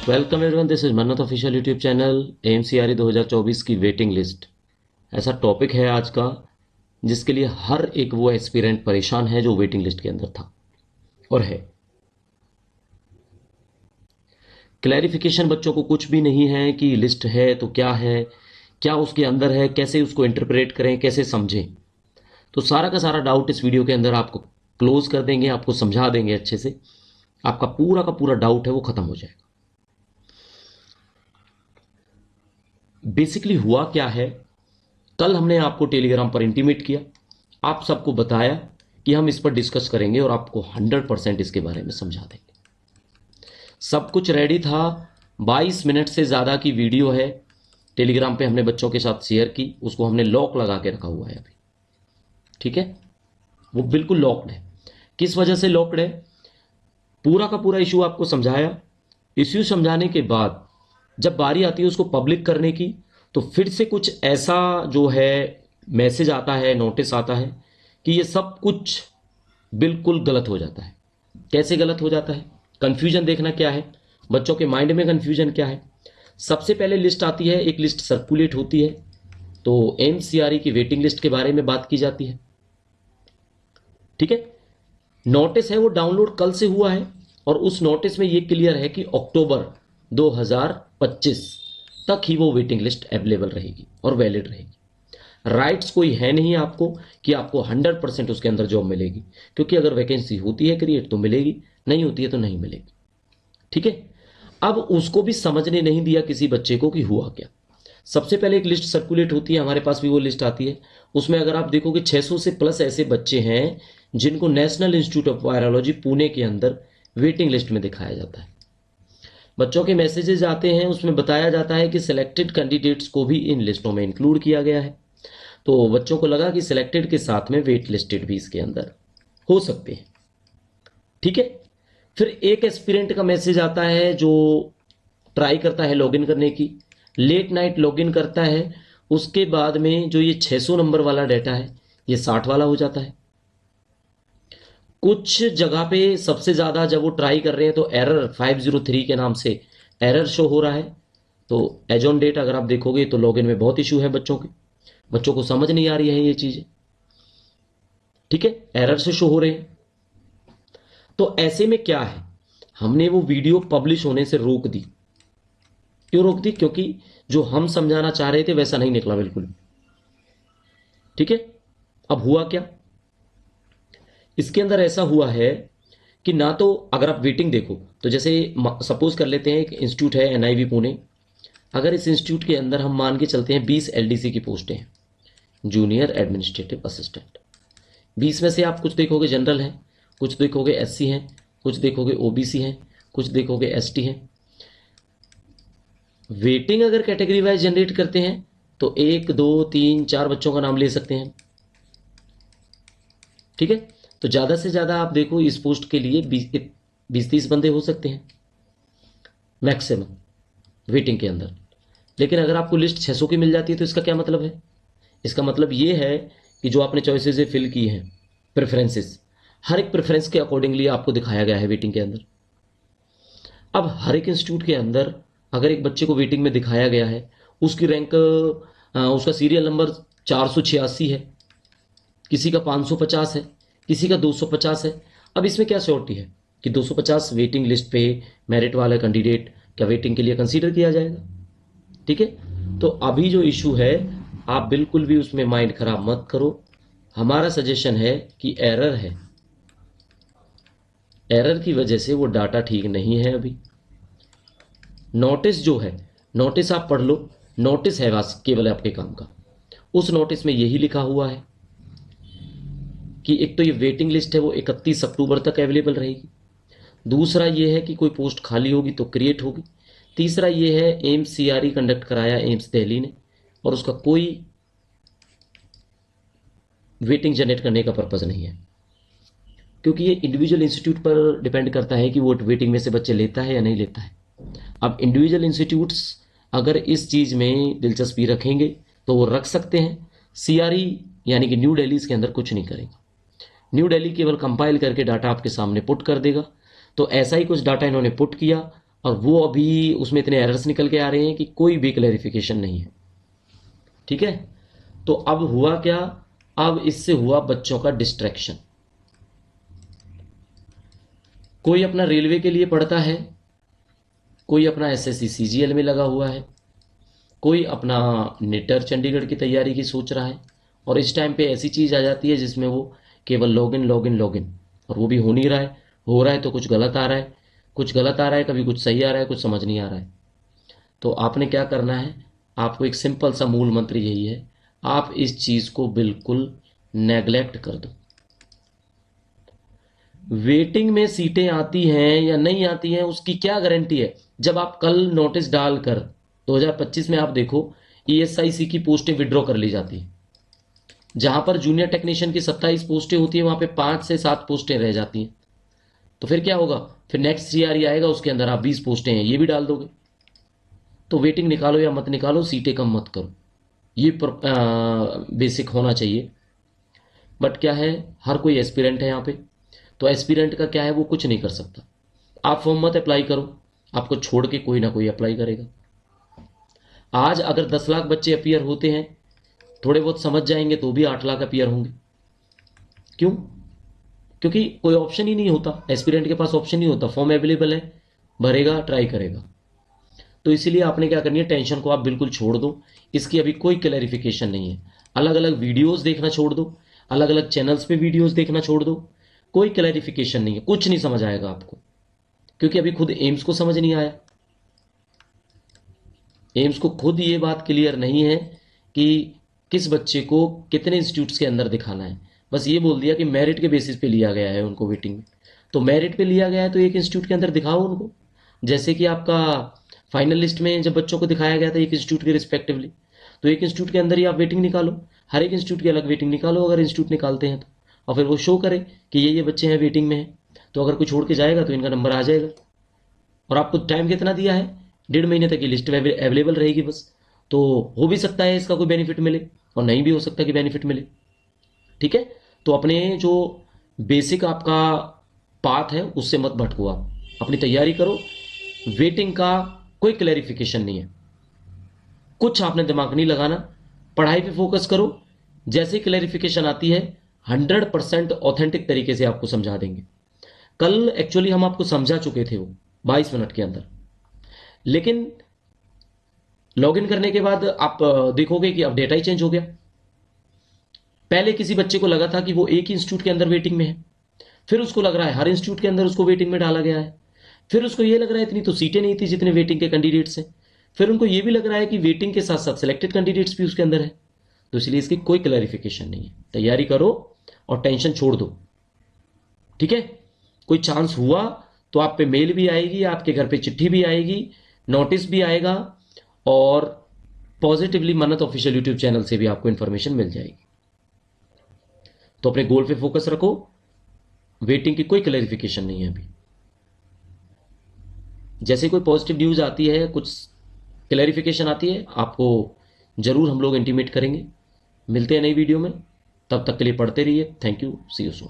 Welcome everyone, this is मन्नत official YouTube channel. एमसीआरई 2024 की waiting list ऐसा टॉपिक है आज का जिसके लिए हर एक वो एस्पिरेंट परेशान है जो वेटिंग लिस्ट के अंदर था और है। क्लैरिफिकेशन बच्चों को कुछ भी नहीं है कि लिस्ट है तो है, क्या उसके अंदर है, कैसे उसको इंटरप्रेट करें, कैसे समझें। तो सारा का सारा डाउट इस वीडियो के अंदर आपको क्लोज कर देंगे, आपको समझा देंगे अच्छे से। आपका पूरा का पूरा डाउट है वो खत्म हो जाएगा। बेसिकली हुआ क्या है, कल हमने आपको टेलीग्राम पर इंटीमेट किया, आप सबको बताया कि हम इस पर डिस्कस करेंगे और आपको 100% इसके बारे में समझा देंगे। सब कुछ रेडी था। 22 मिनट से ज़्यादा की वीडियो है, टेलीग्राम पे हमने बच्चों के साथ शेयर की, उसको हमने लॉक लगा के रखा हुआ है अभी। ठीक है, वो बिल्कुल लॉक्ड है। किस वजह से लॉक्ड है? पूरा का पूरा इशू आपको समझाया। इश्यू समझाने के बाद जब बारी आती है उसको पब्लिक करने की, तो फिर से कुछ ऐसा जो है मैसेज आता है, नोटिस आता है कि ये सब कुछ बिल्कुल गलत हो जाता है। कैसे गलत हो जाता है? कंफ्यूजन देखना क्या है, बच्चों के माइंड में कंफ्यूजन क्या है। सबसे पहले लिस्ट आती है, एक लिस्ट सर्कुलेट होती है, तो एमसीआरई की वेटिंग लिस्ट के बारे में बात की जाती है। ठीक है, नोटिस है वो डाउनलोड कल से हुआ है और उस नोटिस में ये क्लियर है कि अक्टूबर 2025 तक ही वो वेटिंग लिस्ट अवेलेबल रहेगी और वैलिड रहेगी। राइट्स कोई है नहीं आपको कि आपको 100% उसके अंदर जॉब मिलेगी, क्योंकि अगर वैकेंसी होती है क्रिएट तो मिलेगी, नहीं होती है तो नहीं मिलेगी। ठीक है, अब उसको भी समझने नहीं दिया किसी बच्चे को कि हुआ क्या। सबसे पहले एक लिस्ट सर्कुलेट होती है, हमारे पास भी वो लिस्ट आती है। उसमें अगर आप देखोगे 600 से प्लस ऐसे बच्चे हैं जिनको national institute of virology Pune के अंदर वेटिंग लिस्ट में दिखाया जाता है। बच्चों के मैसेजेस आते हैं, उसमें बताया जाता है कि सिलेक्टेड कैंडिडेट्स को भी इन लिस्टों में इंक्लूड किया गया है। तो बच्चों को लगा कि सिलेक्टेड के साथ में वेट लिस्टेड भी इसके अंदर हो सकते हैं। ठीक है, फिर एक एस्पिरेंट का मैसेज आता है जो ट्राई करता है लॉगिन करने की, लेट नाइट लॉगिन करता है। उसके बाद में जो ये 600 नंबर वाला डाटा है ये 60 वाला हो जाता है। कुछ जगह पे सबसे ज़्यादा जब वो ट्राई कर रहे हैं तो एरर 503 के नाम से एरर शो हो रहा है। तो एज ऑन डेट अगर आप देखोगे तो लॉगिन में बहुत इशू है बच्चों के, बच्चों को समझ नहीं आ रही है ये चीज़ें। ठीक है, एरर से शो हो रहे हैं। तो ऐसे में क्या है, हमने वो वीडियो पब्लिश होने से रोक दी। क्यों रोक दी? क्योंकि जो हम समझाना चाह रहे थे वैसा नहीं निकला बिल्कुल। ठीक है, अब हुआ क्या इसके अंदर? ऐसा हुआ है कि ना तो अगर आप वेटिंग देखो तो जैसे सपोज कर लेते हैं एक इंस्टीट्यूट है एनआईवी पुणे। अगर इस इंस्टीट्यूट के अंदर हम मान के चलते हैं 20 एलडीसी की पोस्टें हैं, जूनियर एडमिनिस्ट्रेटिव असिस्टेंट। 20 में से आप कुछ देखोगे जनरल हैं, कुछ देखोगे एससी हैं, कुछ देखोगे ओबीसी हैं, कुछ देखोगे एसटी हैं। वेटिंग अगर कैटेगरी वाइज जनरेट करते हैं तो 1 2 3 4 बच्चों का नाम ले सकते हैं। ठीक है, तो ज़्यादा से ज़्यादा आप देखो इस पोस्ट के लिए 20-30 बंदे हो सकते हैं मैक्सिमम वेटिंग के अंदर। लेकिन अगर आपको लिस्ट 600 की मिल जाती है तो इसका क्या मतलब है? इसका मतलब ये है कि जो आपने चॉइसेस फिल की हैं, प्रेफरेंसेस, हर एक प्रेफरेंस के अकॉर्डिंगली आपको दिखाया गया है वेटिंग के अंदर। अब हर एक इंस्टीट्यूट के अंदर अगर एक बच्चे को वेटिंग में दिखाया गया है, उसकी रैंक उसका सीरियल नंबर 486 है, किसी का 550 है, किसी का 250 है। अब इसमें क्या श्योरिटी है कि 250 वेटिंग लिस्ट पे मेरिट वाला कैंडिडेट क्या वेटिंग के लिए कंसीडर किया जाएगा? ठीक है, तो अभी जो इशू है आप बिल्कुल भी उसमें माइंड खराब मत करो। हमारा सजेशन है कि एरर है, एरर की वजह से वो डाटा ठीक नहीं है। अभी नोटिस जो है, नोटिस आप पढ़ लो, नोटिस है बस केवल आपके काम का। उस नोटिस में यही लिखा हुआ है कि एक तो ये वेटिंग लिस्ट है वो 31 अक्टूबर तक अवेलेबल रहेगी। दूसरा ये है कि कोई पोस्ट खाली होगी तो क्रिएट होगी। तीसरा ये है एम्स सीआरई कंडक्ट कराया एम्स दिल्ली ने और उसका कोई वेटिंग जनरेट करने का पर्पज़ नहीं है, क्योंकि ये इंडिविजुअल इंस्टीट्यूट पर डिपेंड करता है कि वो वेटिंग में से बच्चे लेता है या नहीं लेता है। अब इंडिविजुअल इंस्टीट्यूट्स अगर इस चीज़ में दिलचस्पी रखेंगे तो वो रख सकते हैं। सीआरई यानी कि न्यू दिल्ली इसके अंदर कुछ नहीं करेगा। न्यू दिल्ली केवल कंपाइल करके डाटा आपके सामने पुट कर देगा। तो ऐसा ही कुछ डाटा इन्होंने पुट किया और वो अभी उसमें इतने एरर्स निकल के आ रहे हैं कि कोई भी क्लैरिफिकेशन नहीं है। ठीक है, तो अब हुआ क्या, अब इससे हुआ बच्चों का डिस्ट्रैक्शन। कोई अपना रेलवे के लिए पढ़ता है, कोई अपना एसएससी सीजीएल में लगा हुआ है, कोई अपना नेटर चंडीगढ़ की तैयारी की सोच रहा है, और इस टाइम पे ऐसी चीज़ आ जाती है जिसमें वो केवल लॉगिन लॉगिन लॉगिन, और वो भी हो नहीं रहा है, हो रहा है तो कुछ गलत आ रहा है, कुछ गलत आ रहा है, कभी कुछ सही आ रहा है, कुछ समझ नहीं आ रहा है। तो आपने क्या करना है, आपको एक सिंपल सा मूल मंत्र यही है, आप इस चीज़ को बिल्कुल नेग्लेक्ट कर दो। वेटिंग में सीटें आती हैं या नहीं आती हैं उसकी क्या गारंटी है, जब आप कल नोटिस डालकर 2025 में आप देखो ईएसआईसी की पोस्टें विड्रॉ कर ली जाती हैं, जहां पर जूनियर टेक्नीशियन की 27 पोस्टें होती है वहां पे 5 से 7 पोस्टें रह जाती हैं। तो फिर क्या होगा, फिर नेक्स्ट सीआरई आएगा उसके अंदर आप 20 पोस्टें हैं ये भी डाल दोगे। तो वेटिंग निकालो या मत निकालो, सीटें कम मत करो, ये बेसिक होना चाहिए। बट क्या है, हर कोई एस्पिरेंट है यहाँ पे, तो एस्पिरेंट का क्या है, वो कुछ नहीं कर सकता। आप फॉर्म मत अप्लाई करो, आपको छोड़ के कोई ना कोई अप्लाई करेगा। आज अगर 10 लाख बच्चे अपीयर होते हैं, थोड़े बहुत समझ जाएंगे तो भी 8 लाख अपीयर होंगे। क्यों? क्योंकि कोई ऑप्शन ही नहीं होता, एस्पिरेंट के पास ऑप्शन नहीं होता, फॉर्म अवेलेबल है, भरेगा, ट्राई करेगा। तो इसीलिए आपने क्या करनी है, टेंशन को आप बिल्कुल छोड़ दो, इसकी अभी कोई क्लैरिफिकेशन नहीं है। अलग अलग वीडियोस देखना छोड़ दो, अलग अलग चैनल्स पे वीडियोस देखना छोड़ दो, कोई क्लैरिफिकेशन नहीं है, कुछ नहीं समझ आएगा आपको, क्योंकि अभी खुद एम्स को समझ नहीं आया। एम्स को खुद ये बात क्लियर नहीं है कि किस बच्चे को कितने इंस्टीट्यूट्स के अंदर दिखाना है। बस ये बोल दिया कि मेरिट के बेसिस पे लिया गया है उनको वेटिंग में, तो मेरिट पे लिया गया है तो एक इंस्टीट्यूट के अंदर दिखाओ उनको। जैसे कि आपका फाइनल लिस्ट में जब बच्चों को दिखाया गया था एक इंस्टीट्यूट के रिस्पेक्टिवली, तो एक इंस्टीट्यूट के अंदर ही आप वेटिंग निकालो, हर एक इंस्टीट्यूट की अलग वेटिंग निकालो अगर इंस्टीट्यूट निकालते हैं तो, और फिर वो शो करे कि ये बच्चे हैं वेटिंग में हैं, तो अगर कोई छोड़ के जाएगा तो इनका नंबर आ जाएगा। और आपको टाइम कितना दिया है, 1.5 महीने तक की लिस्ट अवेलेबल रहेगी बस। तो हो भी सकता है इसका कोई बेनिफिट मिले और नहीं भी हो सकता कि बेनिफिट मिले। ठीक है, तो अपने जो बेसिक आपका पाथ है उससे मत भटको, आप अपनी तैयारी करो। वेटिंग का कोई क्लैरिफिकेशन नहीं है, कुछ आपने दिमाग नहीं लगाना, पढ़ाई पे फोकस करो। जैसे क्लैरिफिकेशन आती है 100% ऑथेंटिक तरीके से आपको समझा देंगे। कल एक्चुअली हम आपको समझा चुके थे वो 22 मिनट के अंदर, लेकिन लॉगिन करने के बाद आप देखोगे कि अब डेटा ही चेंज हो गया। पहले किसी बच्चे को लगा था कि वो एक ही इंस्टीट्यूट के अंदर वेटिंग में है, फिर उसको लग रहा है हर इंस्टीट्यूट के अंदर उसको वेटिंग में डाला गया है, फिर उसको ये लग रहा है इतनी तो सीटें नहीं थी जितने वेटिंग के कैंडिडेट्स हैं, फिर उनको ये भी लग रहा है कि वेटिंग के साथ साथ सिलेक्टेड कैंडिडेट्स भी उसके अंदर है। तो इसलिए इसकी कोई क्लैरिफिकेशन नहीं है, तैयारी करो और टेंशन छोड़ दो। ठीक है, कोई चांस हुआ तो आप पे मेल भी आएगी, आपके घर पे चिट्ठी भी आएगी, नोटिस भी आएगा, और पॉजिटिवली मन्नत ऑफिशियल यूट्यूब चैनल से भी आपको इंफॉर्मेशन मिल जाएगी। तो अपने गोल पे फोकस रखो, वेटिंग की कोई क्लैरिफिकेशन नहीं है अभी। जैसे कोई पॉजिटिव न्यूज आती है, कुछ क्लैरिफिकेशन आती है, आपको जरूर हम लोग इंटीमेट करेंगे। मिलते हैं नई वीडियो में, तब तक के लिए पढ़ते रहिए। Thank you, see you soon.